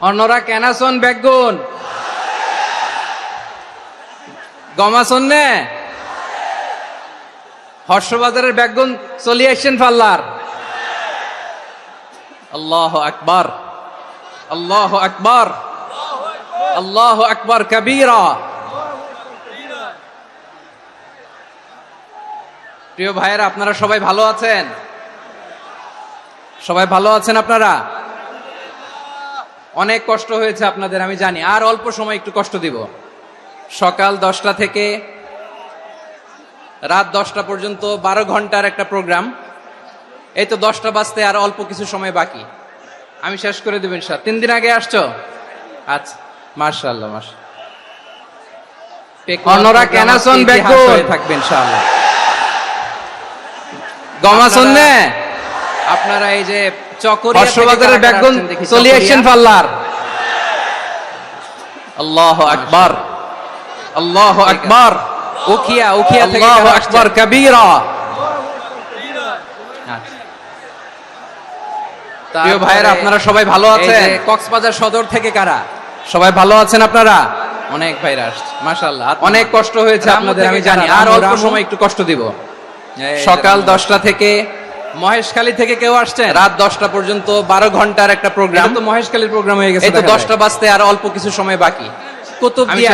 অন্যরা কেনাসন বেগুন গমাসন নে হর্ষবাজারের বেগুন চলি আসছেন ফাল্লার। আল্লাহু আকবার, আল্লাহু আকবার, আল্লাহু আকবার কবীরা। প্রিয় ভাইয়েরা, আপনারা সবাই ভালো আছেন? সবাই ভালো আছেন? আপনারা অনেক কষ্ট হয়েছে আপনাদের, আমি জানি। আর অল্প সময় একটু কষ্ট দিব। সকাল 10টা থেকে রাত 10টা পর্যন্ত 12 ঘন্টার একটা প্রোগ্রাম। এই তো 10টা বাজতে আর অল্প কিছু সময় বাকি, আমি শেষ করে দেব ইনশাআল্লাহ। 3 দিন আগে আসছো? আচ্ছা, মাশাআল্লাহ মাশাআল্লাহ। অন্যরা কেনাসন বেগুন থাকবে ইনশাআল্লাহ। গমাসন নে আপনারা এই যে চকরিয়া হর্ষবাজারের বেগুন চলি আসছেন ফাল্লার। আল্লাহু আকবার, আল্লাহু আকবার। উখিয়া উখিয়া থেকে আল্লাহু আকবার কবীরা। প্রিয় ভাইয়েরা, আপনারা সবাই ভালো আছেন? কক্সবাজার সদর থেকে কারা সবাই ভালো আছেন? আপনারা অনেক ভাইরা আসছে, মাশাআল্লাহ। অনেক কষ্ট হয়েছে আপনাদের, আমি জানি। আর অল্প সময় একটু কষ্ট দিব। সকাল 10টা থেকে মহেশখালী থেকে কেউ আসছেন? রাত 10টা পর্যন্ত 12 ঘন্টার একটা প্রোগ্রাম। তো মহেশখালীর প্রোগ্রাম হয়ে গেছে। এই তো 10টা বাজতে আর অল্প কিছু সময় বাকি। কুতুবদিয়া